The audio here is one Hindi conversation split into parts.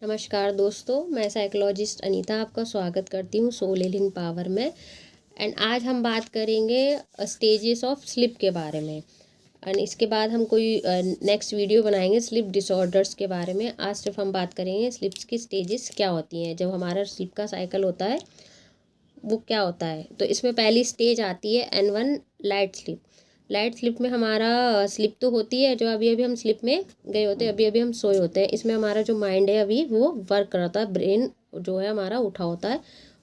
नमस्कार दोस्तों, मैं साइकोलॉजिस्ट अनीता आपका स्वागत करती हूँ सोल हीलिंग पावर में। एंड आज हम बात करेंगे स्टेजेस ऑफ स्लिप के बारे में। एंड इसके बाद हम कोई नेक्स्ट वीडियो बनाएंगे स्लिप डिसऑर्डर्स के बारे में। आज सिर्फ हम बात करेंगे स्लिप्स की स्टेजेस क्या होती हैं, जब हमारा स्लिप का साइकिल होता है वो क्या होता है। तो इसमें पहली स्टेज आती है N1 light slip. Light slip में हमारा स्लिप तो होती है, जो अभी अभी हम स्लिप में गए होते हैं, अभी अभी हम सोए होते हैं। इसमें हमारा जो माइंड है अभी वो वर्क करता है, ब्रेन जो है हमारा उठा होता है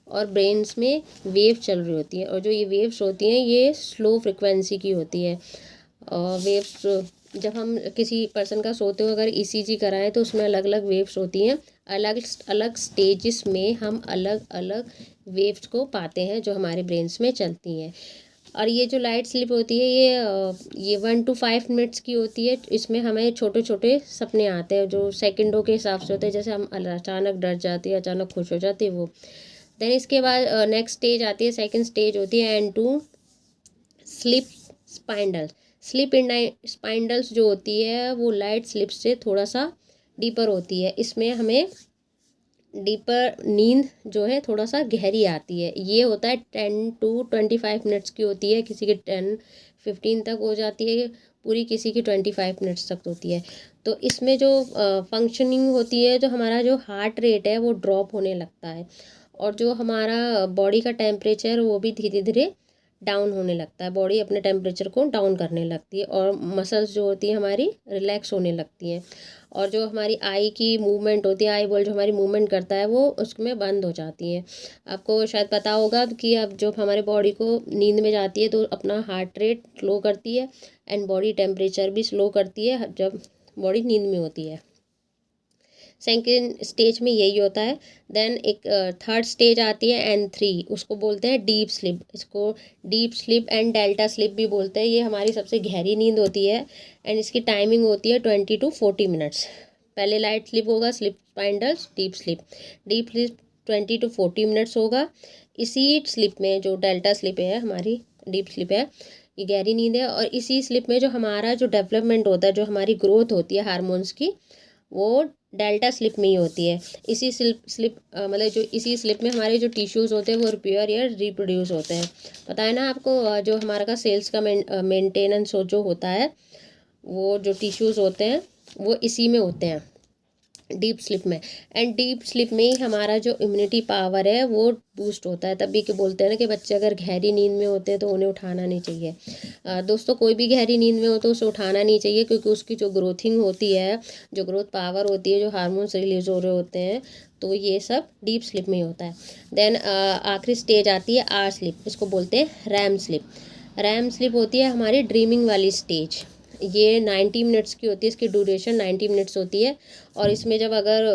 और ब्रेन्स में वेव चल रही होती है। और जो ये वेव्स होती हैं ये स्लो फ्रिक्वेंसी की होती है। वेव्स जब हम किसी पर्सन का सोते हुए अगर ECG कराएं तो उसमें अलग अलग वेव्स होती हैं। अलग अलग स्टेजेस में हम अलग अलग वेव्स को पाते हैं जो हमारे ब्रेन्स में चलती हैं। और ये जो लाइट स्लिप होती है ये 1 to 5 मिनट्स की होती है। इसमें हमें छोटे छोटे सपने आते हैं जो सेकंडों के हिसाब से होते हैं, जैसे हम अचानक डर जाते हैं, अचानक खुश हो जाते हैं वो। देन इसके बाद नेक्स्ट स्टेज आती है, सेकंड स्टेज होती है N2 स्लिप स्पाइंडल। स्लिप स्पाइंडल्स जो होती है वो लाइट स्लिप से थोड़ा सा डीपर होती है। इसमें हमें डीपर नींद जो है थोड़ा सा गहरी आती है। ये होता है 10 to 25 मिनट्स की होती है, किसी की 10-15 तक हो जाती है पूरी, किसी की 25 मिनट्स तक होती है। तो इसमें जो फंक्शनिंग होती है, जो हमारा जो हार्ट रेट है वो ड्रॉप होने लगता है और जो हमारा बॉडी का टेम्परेचर वो भी धीरे धीरे डाउन होने लगता है। बॉडी अपने टेम्परेचर को डाउन करने लगती है और मसल्स जो होती है हमारी रिलैक्स होने लगती हैं। और जो हमारी आई की मूवमेंट होती है, आई बॉल जो हमारी मूवमेंट करता है वो उसमें बंद हो जाती है। आपको शायद पता होगा कि अब जब हमारे बॉडी को नींद में जाती है तो अपना हार्ट रेट स्लो करती है एंड बॉडी टेम्परेचर भी स्लो करती है जब बॉडी नींद में होती है। सेकेंड स्टेज में यही होता है। देन एक थर्ड स्टेज आती है N3, उसको बोलते हैं डीप स्लिप। इसको deep sleep and delta slip भी बोलते हैं। ये हमारी सबसे गहरी नींद होती है एंड इसकी टाइमिंग होती है 20 to 40 मिनट्स। पहले लाइट स्लिप होगा, sleep spindles, deep sleep. Deep sleep 20 to 40 minutes होगा। इसी स्लिप में जो डेल्टा स्लिप है हमारी, डीप स्लिप है, ये गहरी नींद है। और इसी स्लिप में जो हमारा जो डेवलपमेंट होता है, जो हमारी ग्रोथ होती है हार्मोन्स की, वो डेल्टा स्लिप में ही होती है। इसी स्लिप मतलब जो इसी स्लिप में हमारे जो टिश्यूज़ होते हैं वो रिपेयर या रिप्रोड्यूस होते हैं। पता है ना आपको, जो हमारा का सेल्स का मेंटेनेंस जो होता है, वो जो टिश्यूज़ होते हैं वो इसी में होते हैं, डीप स्लिप में। एंड डीप स्लिप में ही हमारा जो इम्यूनिटी पावर है वो बूस्ट होता है। तभी के बोलते हैं ना कि बच्चे अगर गहरी नींद में होते हैं तो उन्हें उठाना नहीं चाहिए। दोस्तों, कोई भी गहरी नींद में हो तो उसे उठाना नहीं चाहिए, क्योंकि उसकी जो ग्रोथिंग होती है, जो ग्रोथ पावर होती है, जो हार्मोन्स रिलीज हो रहे होते हैं, तो ये सब डीप स्लिप में ही होता है। देन आखिरी स्टेज आती है R स्लिप। इसको बोलते हैं रैम स्लिप। रैम स्लिप होती है हमारी ड्रीमिंग वाली स्टेज। ये 90 मिनट्स की होती है, इसकी ड्यूरेशन 90 मिनट्स होती है। और इसमें जब अगर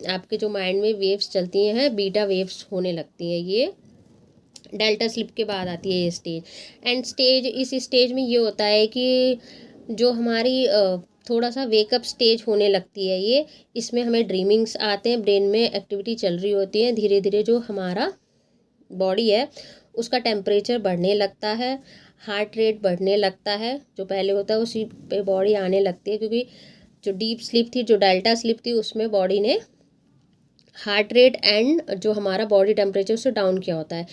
आपके जो माइंड में वेव्स चलती हैं, बीटा वेव्स होने लगती हैं, ये डेल्टा स्लिप के बाद आती है ये स्टेज। एंड स्टेज, इस स्टेज में ये होता है कि जो हमारी थोड़ा सा वेकअप स्टेज होने लगती है ये। इसमें हमें ड्रीमिंग्स आते हैं, ब्रेन में एक्टिविटी चल रही होती है। धीरे धीरे जो हमारा बॉडी है उसका टेम्परेचर बढ़ने लगता है, हार्ट रेट बढ़ने लगता है। जो पहले होता है उसी पे बॉडी आने लगती है, क्योंकि जो डीप स्लीप थी, जो डेल्टा स्लीप थी, उसमें बॉडी ने हार्ट रेट एंड जो हमारा बॉडी टेम्परेचर उसे डाउन किया होता है।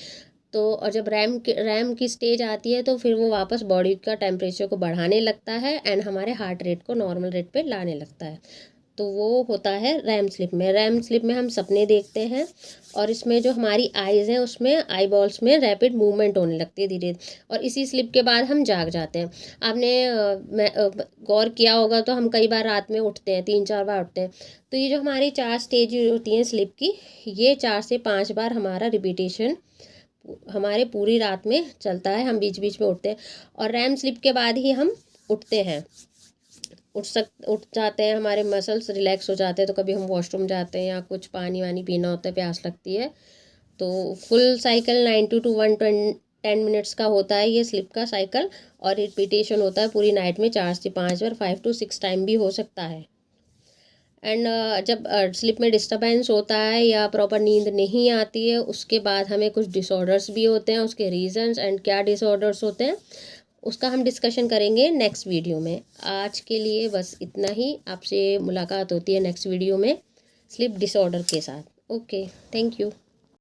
तो और जब रैम की स्टेज आती है तो फिर वो वापस बॉडी का टेम्परेचर को बढ़ाने लगता है एंड हमारे हार्ट रेट को नॉर्मल रेट पे लाने लगता है। तो वो होता है रैम स्लिप में। रैम स्लिप में हम सपने देखते हैं और इसमें जो हमारी आइज़ हैं उसमें आई बॉल्स में रैपिड मूवमेंट होने लगती है धीरे। और इसी स्लिप के बाद हम जाग जाते हैं। आपने गौर किया होगा तो हम कई बार रात में उठते हैं, 3-4 बार उठते हैं। तो ये जो हमारी 4 स्टेज होती हैं स्लिप की, ये 4 से 5 बार हमारा रिपीटेशन हमारे पूरी रात में चलता है। हम बीच बीच में उठते हैं और रैम स्लिप के बाद ही हम उठते हैं। उठ जाते हैं, हमारे मसल्स रिलैक्स हो जाते हैं। तो कभी हम वॉशरूम जाते हैं या कुछ पानी वानी पीना होता है, प्यास लगती है, तो फुल साइकिल 90 to 110 मिनट्स का होता है ये स्लिप का साइकिल। और रिपीटेशन होता है पूरी नाइट में 4 से 5 बार, 5 to 6 टाइम भी हो सकता है। एंड जब स्लिप में डिस्टर्बेंस होता है या प्रॉपर नींद नहीं आती है, उसके बाद हमें कुछ डिसऑर्डर्स भी होते हैं। उसके रीजंस एंड क्या डिसऑर्डर्स होते हैं उसका हम डिस्कशन करेंगे नेक्स्ट वीडियो में। आज के लिए बस इतना ही। आपसे मुलाकात होती है नेक्स्ट वीडियो में। स्लीप डिसऑर्डर के साथ। Okay, thank you.